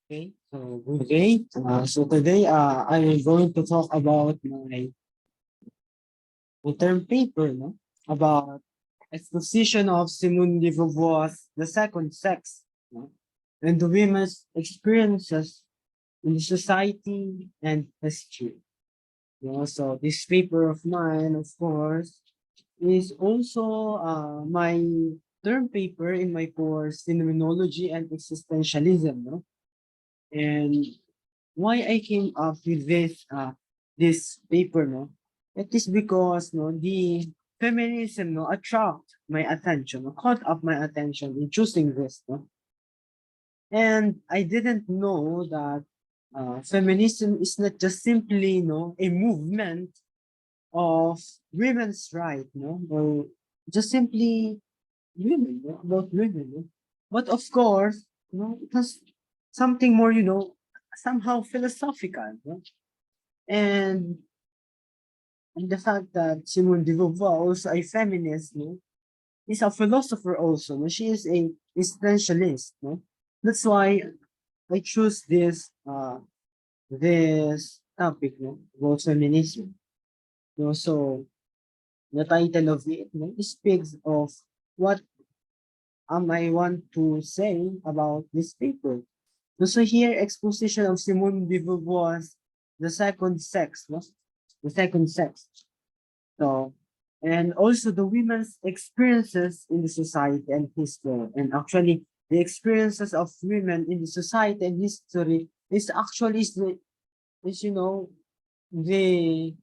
Okay, so good day. So today, I am going to talk about my term paper, no, about exposition of Simone de Beauvoir's The Second Sex, no, and the women's experiences in the society and history. So this paper of mine, of course, is also my term paper in my course Phenomenology and Existentialism, no, and why I came up with this paper, no? It is because no the feminism no attract my attention, no, caught up my attention in choosing this, no? And I didn't know that feminism is not just simply a movement of women's right, no, or just simply women, no, about women, no? But of course, it has something more, somehow philosophical, no? And the fact that Simone de Beauvoir, also a feminist, no, is a philosopher also. No? She is a existentialist. No? That's why I choose this topic, no, about feminism. No? So the title of it, no, speaks of what I want to say about this paper. So here, exposition of Simone de Beauvoir's The Second Sex, no? The Second Sex. So, and also the women's experiences in the society and history. And actually, the experiences of women in the society and history is actually the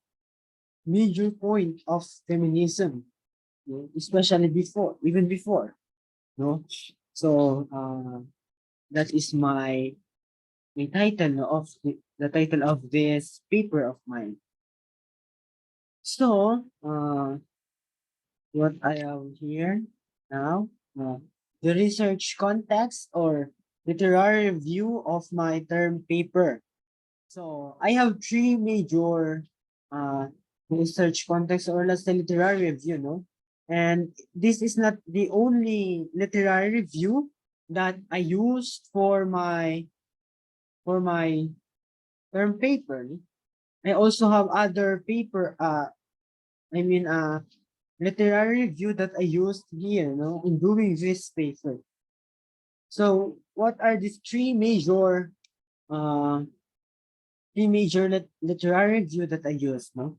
major point of feminism, especially before, even before, no. So that is my title of the title of this paper of mine. So what I have here now, the research context or literary review of my term paper. So I have three major uh, research context, or let's say literary review, no? And this is not the only literary review that I used for my term paper. I also have other paper, I mean, literary review that I used here, no, in doing this paper. So, what are these uh, three major literary review that I used, no?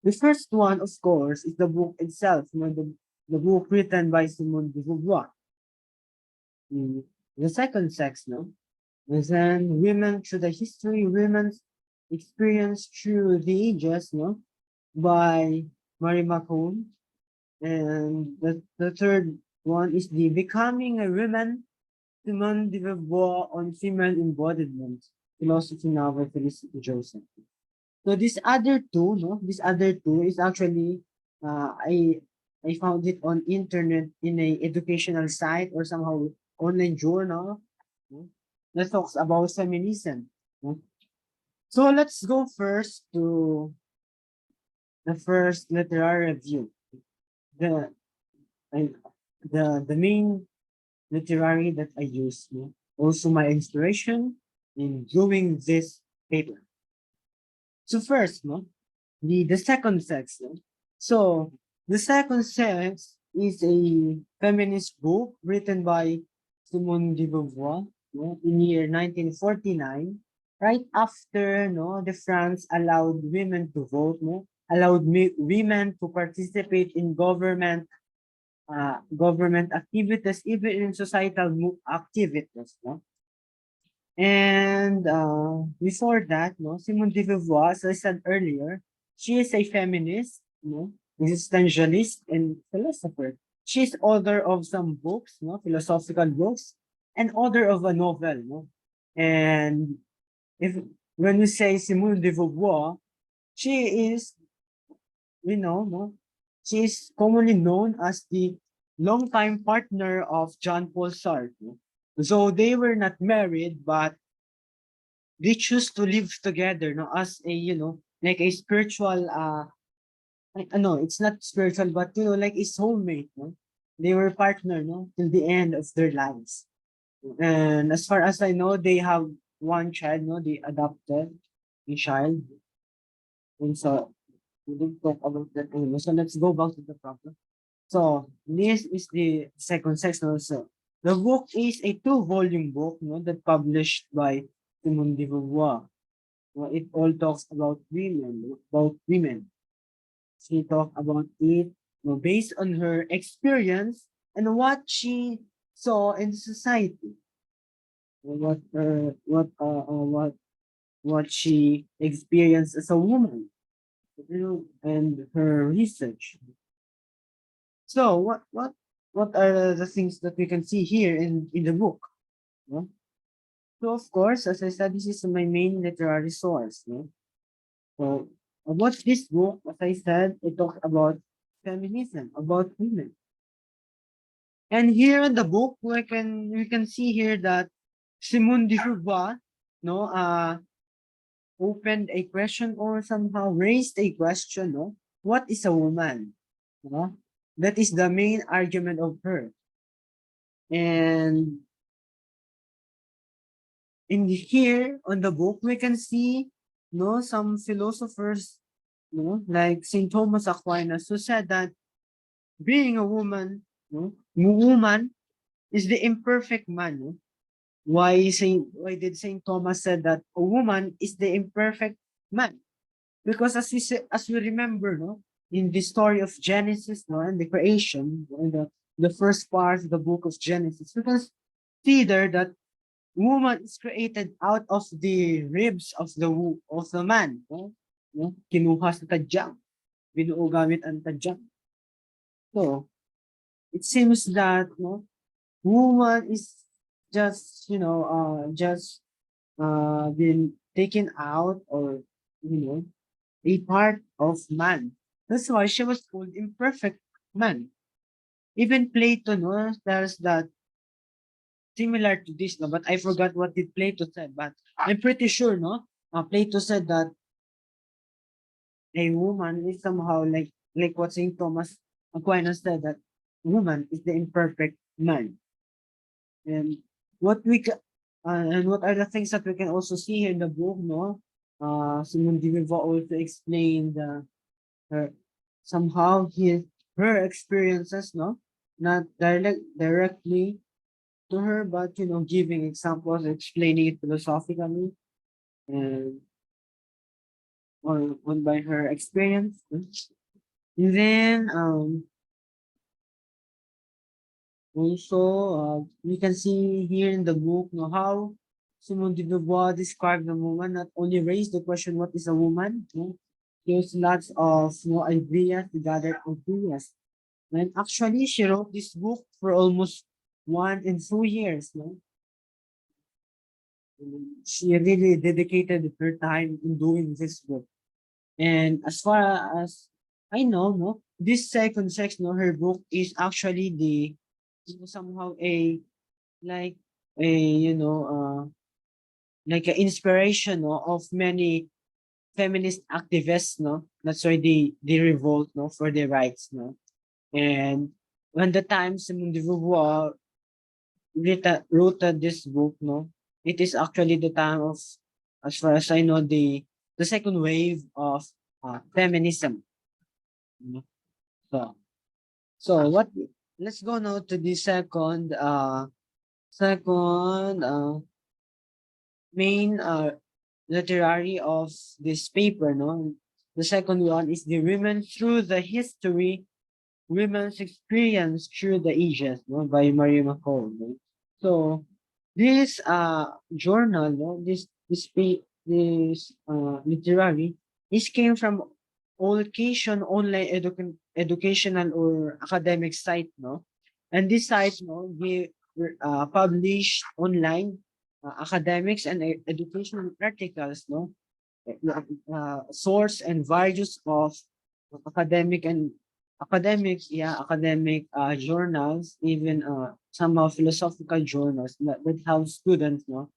The first one, of course, is the book itself, the book written by Simone de Beauvoir. Mm, The second sex, no? And then women through the history, women's experience through the ages, no? By Marie McCone. And the third one is the Becoming a Woman, Simone de Beauvoir on Female Embodiment, Philosophy Novel, Felicity Joseph. So this other two is actually, I found it on internet in a educational site or somehow online journal, no, that talks about feminism. No. So let's go first to the first literary review. The I, the main literary that I use, no? Also my inspiration in doing this paper. So first, no, the second sex. No? So the second sex is a feminist book written by Simone de Beauvoir, no, in year 1949, right after the France allowed women to vote, no, allowed women to participate in government activities, even in societal activities, no? And before that, no, Simone de Beauvoir, as I said earlier, she is a feminist, existentialist, and philosopher. She's author of some books, philosophical books, and author of a novel, no. And if when we say Simone de Beauvoir, she is no, she is commonly known as the longtime partner of John Paul Sartre. So they were not married, but they choose to live together, no, as a like a spiritual no, it's not spiritual, but like a soulmate, no. They were partner, no, till the end of their lives. And as far as I know, they have one child, no, they adopted a child. And so we didn't talk about that anymore. So let's go back to the problem. So this is the second section also. The book is a two-volume book, no, that published by Simone de Beauvoir. It all talks about women, no, about women. She talked about it, no, based on her experience and what she saw in society, what she experienced as a woman, you know, and her research. So what are the things that we can see here in the book? No? So of course, as I said, this is my main literary source. No? So about this book, as I said, it talks about feminism, about women. And here in the book, we can see here that Simone de Beauvoir, no, opened a question or somehow raised a question, no? What is a woman? No? That is the main argument of her. And in here on the book, we can see no some philosophers, no, like Saint Thomas Aquinas, who said that being a woman, no, woman is the imperfect man. No? Why did Saint Thomas said that a woman is the imperfect man? Because as we remember, no, in the story of Genesis, no, and the creation, in the first part of the book of Genesis, we can see there that woman is created out of the ribs of the man. No? No? Kinuha sa tadyang. Binuo gamit ang tadyang. So, it seems that no, woman is just, been taken out or, you know, a part of man. That's why she was called imperfect man. Even Plato, no, tells that similar to this, no, but I forgot what did Plato said, but I'm pretty sure, no, Plato said that a woman is somehow like what Saint Thomas Aquinas said that woman is the imperfect man. And what we ca- and what are the things that we can also see here in the book, no? Simone de Beauvoir also explained her somehow her experiences, no, not directly to her, but giving examples, explaining it philosophically, and on by her experience. And then also we can see here in the book, how Simone de Beauvoir described the woman, not only raised the question what is a woman, no? There's lots of ideas, gathered ideas. And actually she wrote this book for almost 1 and 2 years, no? She really dedicated her time in doing this book. And as far as I know, no, this second section of her book is actually the somehow a like a like an inspiration, no, of many feminist activists, no. That's why they revolt, no, for their rights, no. And when the time Simone de Beauvoir wrote this book, no, it is actually the time of, as far as I know, the second wave of feminism. You know? So, so what? Let's go now to the second main literary of this paper. No, the second one is the women through the history, women's experience through the ages, no, by Maria McCall. No? So this journal, no, this literary, this came from Allcation online educational or academic site, no, and this site, no, we publish online academics and educational articles, no, source and values of academic and academic journals, even somehow philosophical journals that help students, no,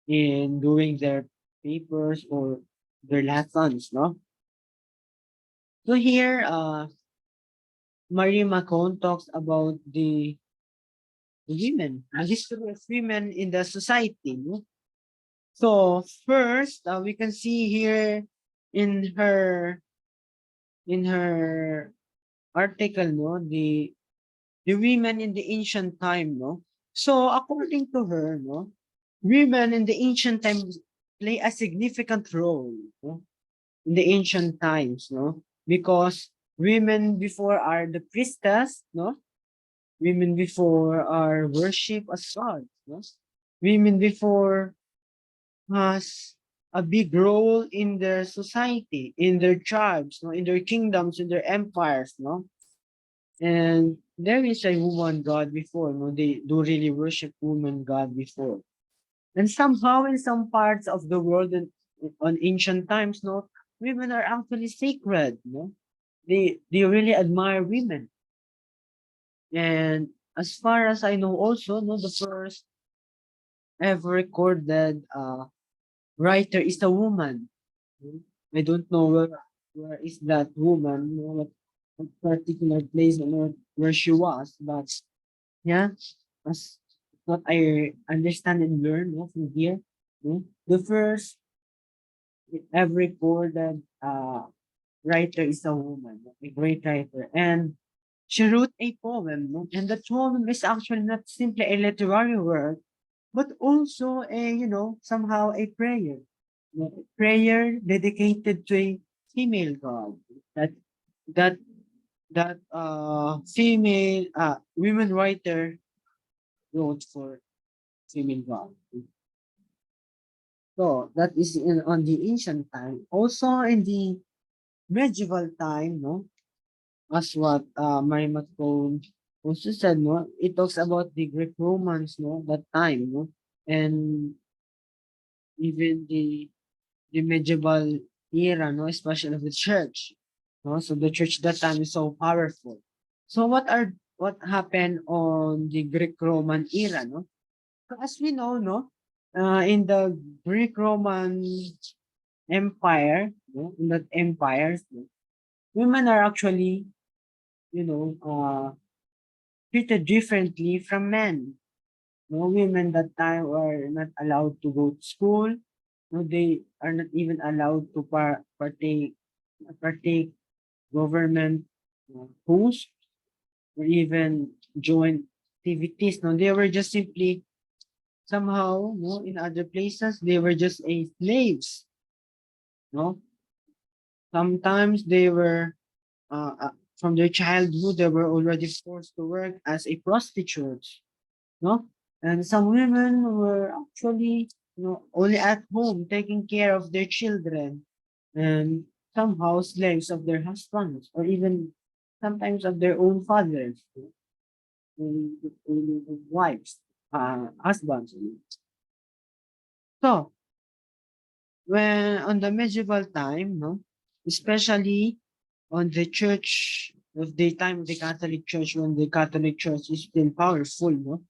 in doing their papers or their lessons, no. So here, Marie Macon talks about the women, the history of women in the society, no? So first, we can see here in her in her article, no, the women in the ancient time, no. So according to her, no, women in the ancient times play a significant role, no, in the ancient times, no, because women before are the priestess, no, women before are worship as gods, no, women before has a big role in their society, in their tribes, no, in their kingdoms, in their empires, no. And there is a woman god before, no, they do really worship woman god before. And somehow in some parts of the world and on ancient times, no, women are actually sacred, no. They really admire women. And as far as I know also, no, the first ever recorded writer is a woman. Hmm. I don't know where is that woman, you know, what particular place on earth where she was, but yeah, as what I understand and learn, no, from here, no, the first ever recorded writer is a woman, no, a great writer, and she wrote a poem, no, and that poem is actually not simply a literary work, but also a, you know, somehow a prayer. You know, a prayer dedicated to a female god. That that that female women writer wrote for female god. So that is in on the ancient time. Also in the medieval time, no, as what my Matcon also said, no, it talks about the Greek Romans, no, that time, no, and even the medieval era, no, especially of the church. No? So the church that time is so powerful. So what happened on the Greek Roman era, no? So as we know, no, in the Greek Roman Empire, no, in that empires, no, women are actually, you know, treated differently from men. No, women that time were not allowed to go to school. No, they are not even allowed to partake government posts or even join activities. No, they were just simply somehow, no, in other places they were just a slaves. No, sometimes they were from their childhood they were already forced to work as a prostitute. No, and some women were actually, you know, only at home taking care of their children and somehow slaves of their husbands or even sometimes of their own fathers, wives, husbands. So when on the medieval time, no, especially on the church of the time of the Catholic Church, when the Catholic Church is still powerful, no,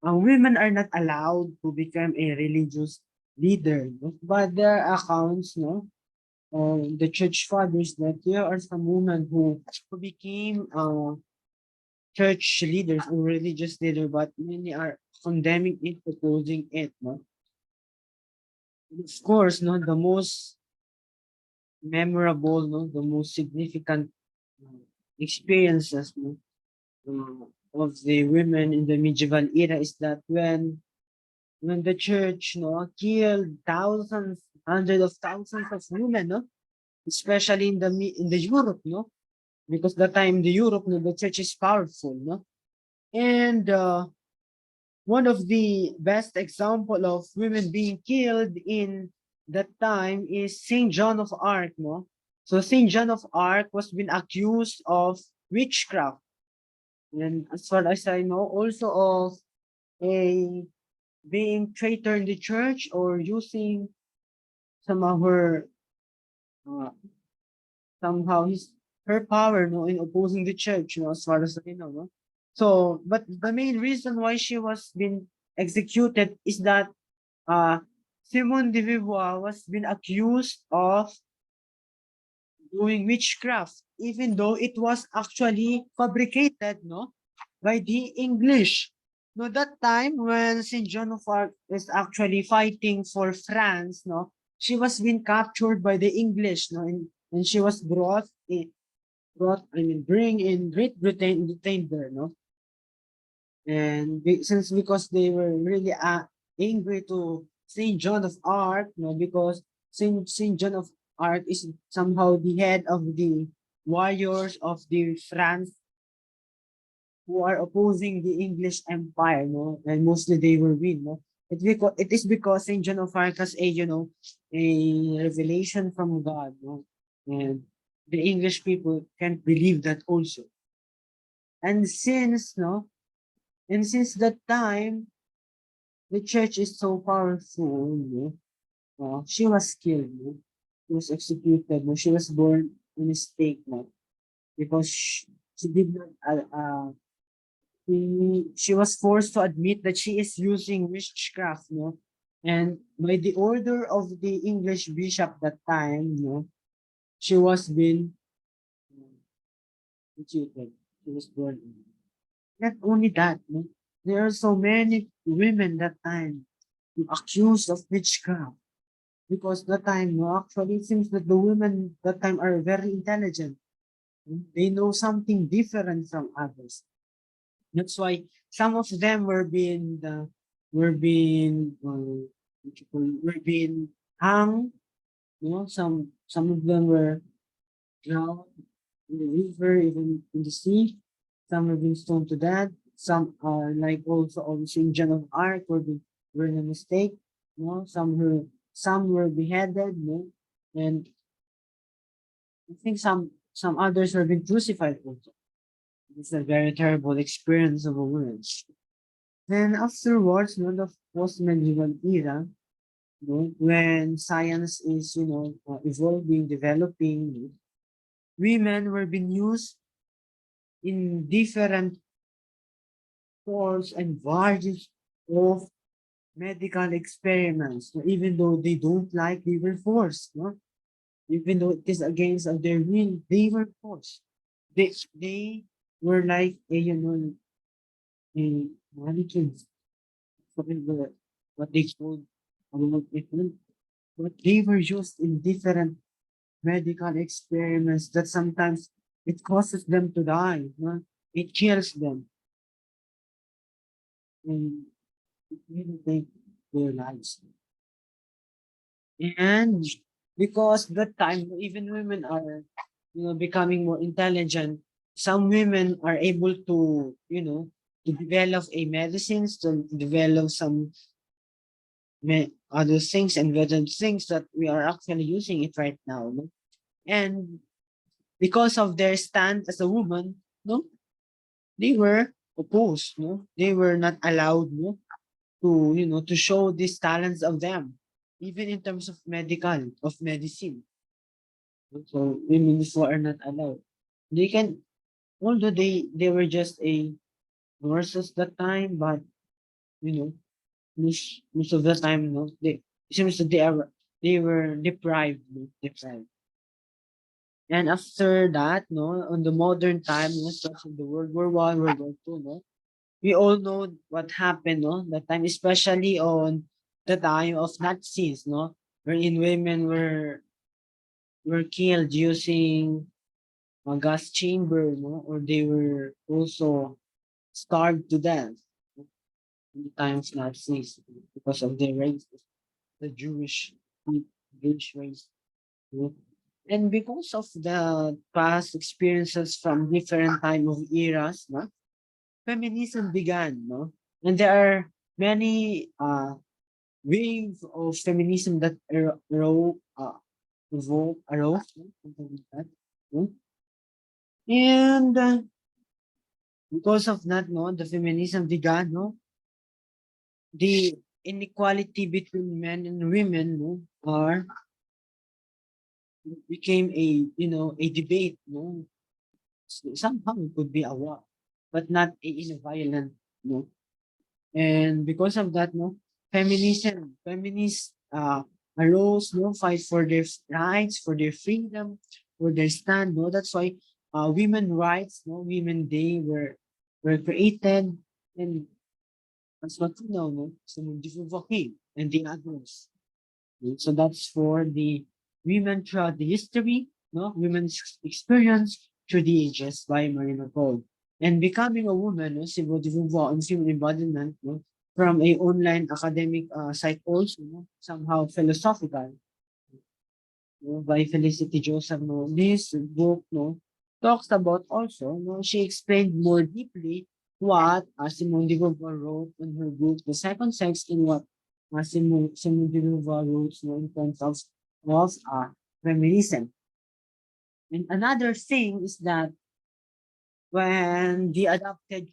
women are not allowed to become a religious leader. No? But there are accounts, no, the church fathers that there are some women who became church leaders or religious leader, but many are condemning it, opposing it. No? Of course, no, the most memorable, no, the most significant uh, experiences, no, of the women in the medieval era is that when the church, no, killed thousands, hundreds of thousands of women, no, especially in the Europe, no, because that time the Europe, no, the church is powerful, no, and one of the best example of women being killed in that time is Saint John of Arc, no. So Saint John of Arc was been accused of witchcraft, and as far as I know, also of a being traitor in the church or using somehow her uh, somehow his her power, no, in opposing the church, you know, as far as I know, no. So but the main reason why she was been executed is that uh Simone de Beauvoir was been accused of doing witchcraft, even though it was actually fabricated, no, by the English. No, that time when Saint Joan of Arc is actually fighting for France, no, she was being captured by the English, no, and she was bring in Great Britain, detained there, no, and since because they were really angry to Saint John of Arc, no, because Saint John of Arc is somehow the head of the warriors of the France who are opposing the English Empire, no, and mostly they will win, no. It is because Saint John of Arc has a revelation from God, no, and the English people can't believe that also. And since that time, the church is so powerful, no, she was killed, no, she was executed, no, she was born in a stake, no, because she did not she was forced to admit that she is using witchcraft, no? And by the order of the English bishop that time, no, she was being executed. She was born. Not only that, no, there are so many women that time accused of witchcraft because that time, no, actually it seems that the women that time are very intelligent. No? They know something different from others. That's why some of them were being hung. You know, some of them were drowned in the river, even in the sea. Some have been stoned to death. Some are like also in Joan of Arc were in a mistake. You know, some were beheaded. You know, and I think some others were being crucified also. It's a very terrible experience of a woman. Then afterwards, the post-medieval era, when science is, evolving, developing, women were being used in different forms and varieties of medical experiments. So even though they don't like, they were forced. No? Even though it is against of their will, they were forced. They were like a mannequins. What they called about people. But they were used in different medical experiments that sometimes it causes them to die. No? It kills them and it really take their lives. And because that time, even women are, becoming more intelligent, some women are able to, to develop a medicines, to develop some other things and other things that we are actually using it right now. No? And because of their stand as a woman, no, they were opposed, no, they were not allowed, no, to to show these talents of them, even in terms of medicine. So women who are not allowed. They can, although they were just a nurses that time, but you know, most of the time, no, they it seems that they were deprived, no, deprived. And after that, no, on the modern time, no, especially the World War I, World War II, no, we all know what happened, no, that time, especially on the time of Nazis, no, wherein women were killed using a gas chamber, no, or they were also starved to death in the times Nazis because of their race, the Jewish race. No? And because of the past experiences from different time of eras, no, feminism began, no, and there are many waves of feminism that arose, no, something like that. No? And because of that, no, the feminism began, no, the inequality between men and women, no, are became a debate, no. Somehow it could be a war, but not in a violent, no. And because of that, no, feminists arose, no, fight for their rights, for their freedom, for their stand, no. That's why women rights, no, women day were created, and That's what we know, no? Simone de Beauvoir and the others. So that's for the women throughout the history, no? Women's experience through the ages by Marina Cole. And becoming a woman, no? Simone de Beauvoir and female embodiment, no? From a online academic site also, no? Somehow philosophical, no? By Felicity Joseph, no? This book, no? Talks about also, no? She explained more deeply what Simone de Beauvoir wrote in her book, The Second Sex, in what Simone de Beauvoir wrote, no? In terms of feminism. And another thing is that when the adopted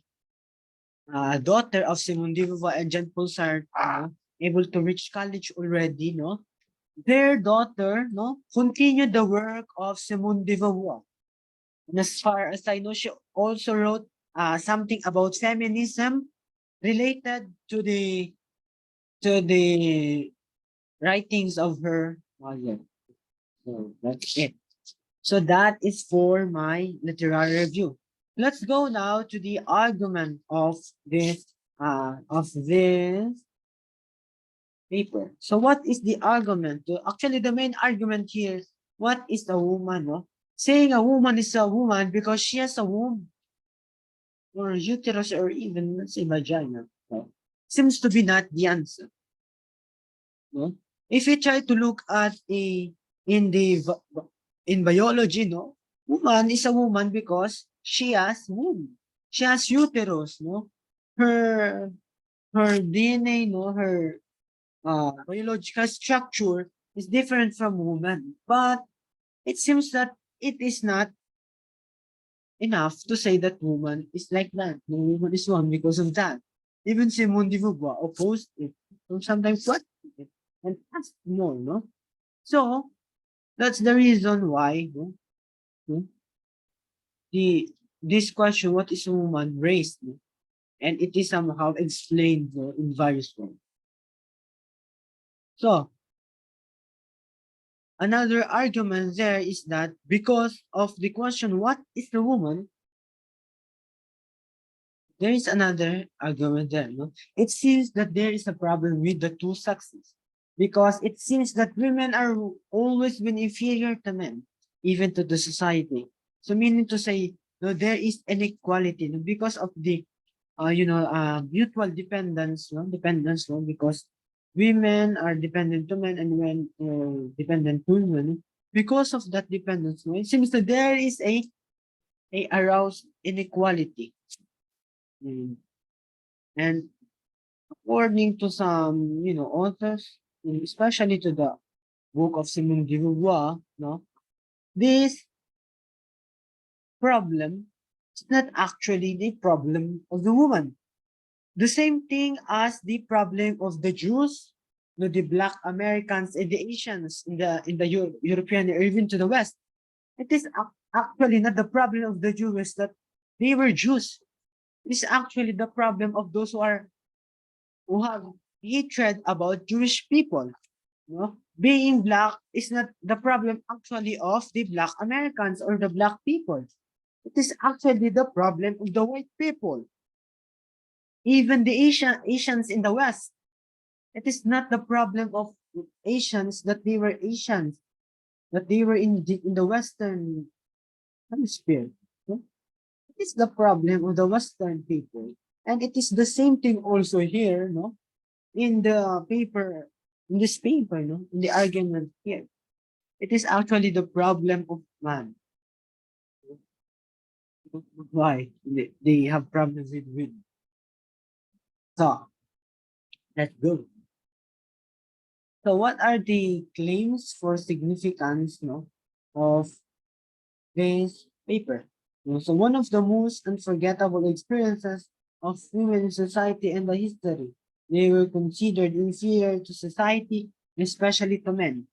daughter of Simone de Beauvoir and Jean Paul Sartre, able to reach college already, no? Their daughter, no, continued the work of Simone de Beauvoir. And as far as I know, she also wrote something about feminism related to the writings of her mother. So that's it. So that is for my literary review. Let's go now to the argument of this paper. So what is the argument? Actually, the main argument here is what is a woman? No? Saying a woman is a woman because she has a womb or uterus or even let's say vagina. No? Seems to be not the answer. No? If you try to look at in the in biology, no, woman is a woman because she has womb, she has uterus, no, her her DNA, no, her biological structure is different from woman, but it seems that it is not enough to say that woman is like that. No woman is one because of that. Even Simone de Beauvoir opposed it, so sometimes questioned it and asked more, no? So that's the reason why no, the this question, what is a woman, raised, no? And it is somehow explained no, in various ways. So another argument there is that because of the question, what is the woman, there is another argument there. No? It seems that there is a problem with the two sexes because it seems that women are always been inferior to men, even to the society. So meaning to say, no, there is inequality no, because of the mutual dependence, no, dependence, no, because women are dependent to men and men dependent to women. Because of that dependence, no, it seems that there is a aroused inequality. Mm. And according to some, authors, especially to the book of Simone de Beauvoir, no, this problem is not actually the problem of the woman. The same thing as the problem of the Jews, the Black Americans, and the Asians in the European or even to the West. It is actually not the problem of the Jews that they were Jews. It is actually the problem of those who have hatred about Jewish people. No? Being black is not the problem actually of the Black Americans or the Black people. It is actually the problem of the white people. Even the Asians in the West. It is not the problem of Asians that they were Asians, that they were in the Western hemisphere. No? It is the problem of the Western people. And it is the same thing also here, no? In the paper, in this paper, no? In the argument here. It is actually the problem of man. Why? They have problems with women. So, let's go. So, what are the claims for significance, no, of this paper? So, one of the most unforgettable experiences of women in society and the history. They were considered inferior to society, especially to men.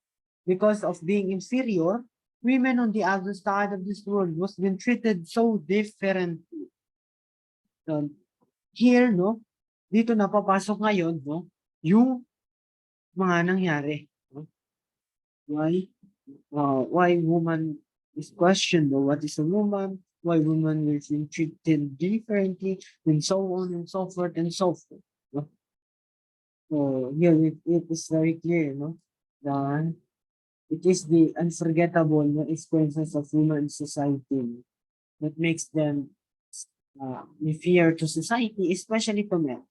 Because of being inferior, women on the other side of this world was being treated so different. So, here, no, dito na papasok ngayon, no, yung mga nangyari. No? Why woman is questioned, no? What is a woman? Why woman is being treated differently, and so on and so forth and so forth. No? So here it is very clear, no? That it is the unforgettable no, experiences of women in society that makes them inferior to society, especially to men.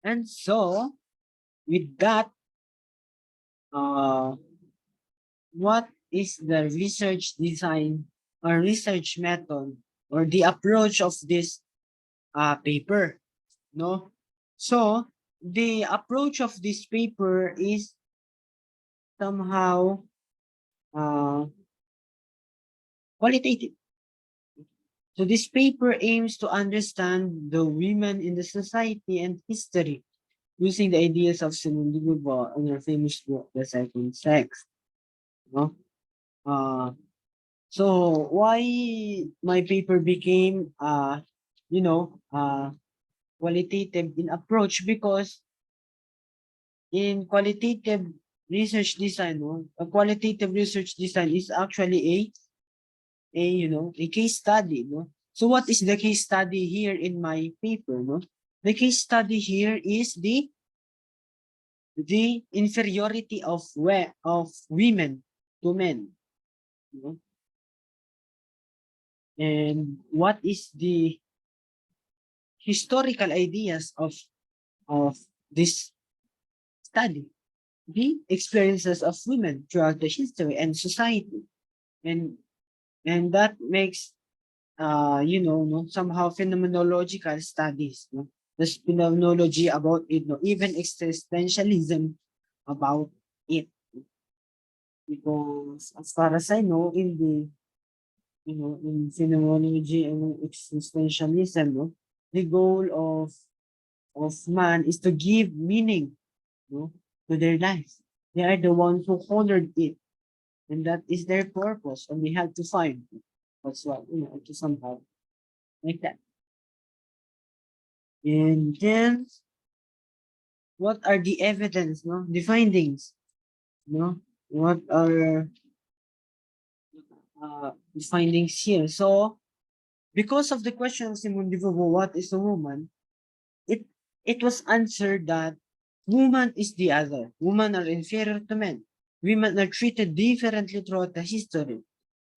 And so, with that, uh, what is the research design or research method or the approach of this paper? No, so the approach of this paper is somehow uh, qualitative. So this paper aims to understand the women in the society and history using the ideas of Simone de Beauvoir in her famous book, The Second Sex. No? Uh, so why my paper became qualitative in approach because in qualitative research design, no, a qualitative research design is actually a case study, no. So what is the case study here in my paper, no? The case study here is the inferiority of women to men, you know? And what is the historical ideas of this study, the experiences of women throughout the history and society, and that makes no, somehow phenomenological studies, no? There's phenomenology about it, no? Even existentialism about it. Because as far as I know, in phenomenology and existentialism, no, the goal of man is to give meaning, no, to their life. They are the ones who colored it, and that is their purpose, and we have to find it. That's what, to somehow like that. And then what are the evidence, no? The findings, no? What are the findings here? So, because of the question of Simone de Beauvoir, what is a woman? It it was answered that woman is the other. Women are inferior to men. Women are treated differently throughout the history,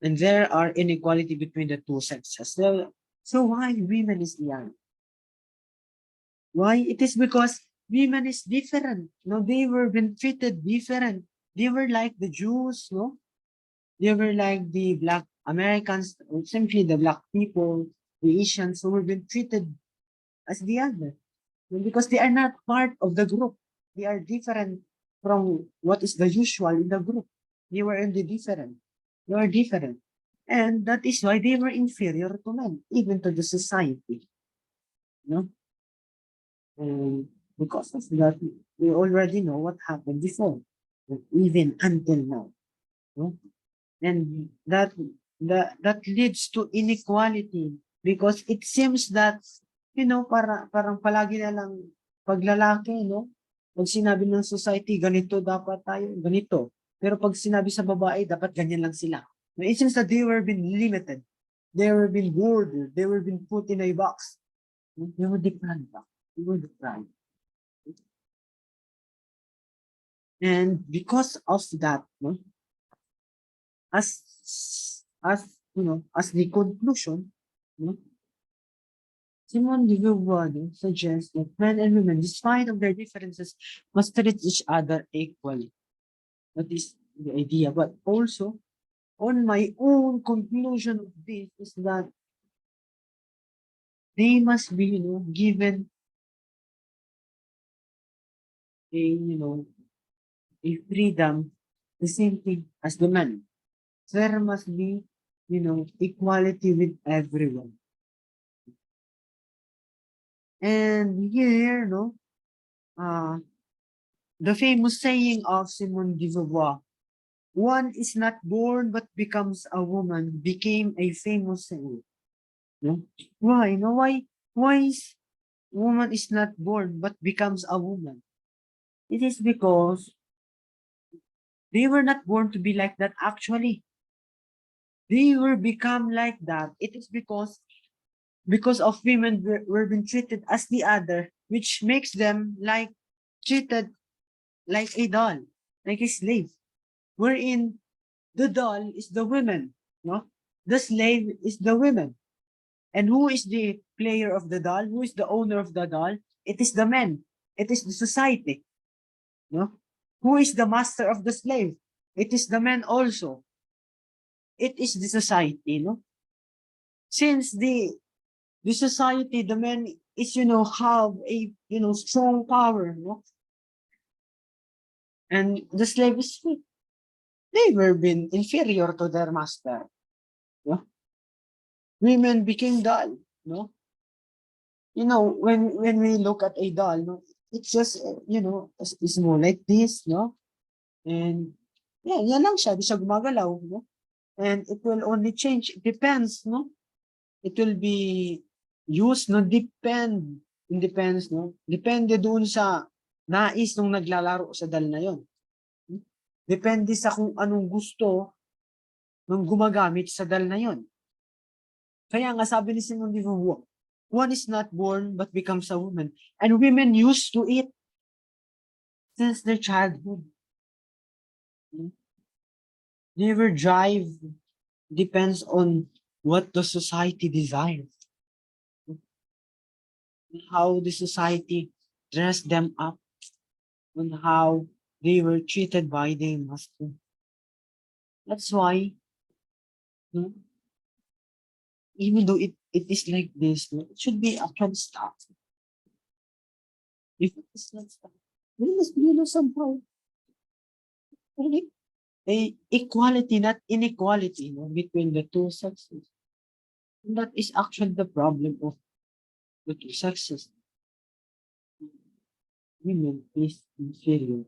and there are inequality between the two sexes. So why women is the other? Why? It is because women is different. No, they were been treated different. They were like the Jews, no? They were like the black Americans, or simply the black people, the Asians who were been treated as the other. No, because they are not part of the group. They are different from what is the usual in the group. They were in the different. They were different. And that is why they were inferior to men, even to the society. No? And because of that, we already know what happened before, even until now. No? And that leads to inequality because it seems that, parang palagi na lang paglalaki, no? Pag sinabi ng society, ganito dapat tayo, ganito. Pero pag sinabi sa babae, dapat ganyan lang sila. It seems that they were being limited. They were being bordered. They were being put in a box. They were deprived. They were deprived. And because of that, no, as as the conclusion, no, Simone de Beauvoir suggests that men and women, despite of their differences, must treat each other equally. That is the idea. But also, on my own conclusion of this is that they must be, given a freedom, the same thing as the men. There must be, equality with everyone. And here, no, uh, the famous saying of Simone de Beauvoir, one is not born but becomes a woman, became a famous saying. No? Why? No, why is woman is not born but becomes a woman? It is because they were not born to be like that actually. They were become like that. It is because of women were being treated as the other. which makes them like treated like a doll, like a slave, wherein the doll is the women, no? The slave is the women. And who is the player of the doll? Who is the owner of the doll? It is the men. It is the society, no? Who is the master of the slave? It is the men also. It is the society, no? Since the society, the men is, have a, strong power, no? And the slave is weak. They were been inferior to their master, no? Women became dull, no? When we look at a doll, no, it's just, it's more like this, no? And, yeah, yan lang siya, di siya gumagalaw, no? And it will only change, it depends, no? It will be used, no? It depends, no? Depende doon sa nais nung naglalaro sa dal na yon. Depende sa kung anong gusto nung gumagamit sa dal na yon. Kaya nga sabi ni Simone de Beauvoir, one is not born but becomes a woman. And women used to it since their childhood. Their drive depends on what the society desires, how the society dressed them up, on how they were treated by their master. That's why, no, even though it is like this, no, it should be actually stopped. If it is not stopped, there must be, somehow, really, a equality, not inequality, between the two sexes. And that is actually the problem of the two sexes. Women is inferior.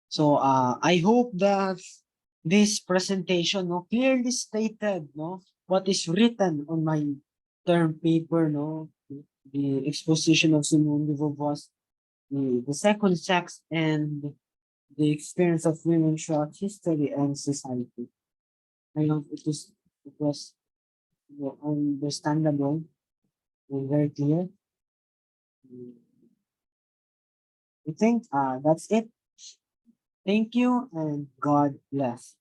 So I hope that this presentation, no, clearly stated, no, what is written on my term paper, no, the exposition of Simone de Beauvoir, the second sex and the experience of women throughout history and society. I hope it was understandable and very clear. I think that's it. Thank you and God bless.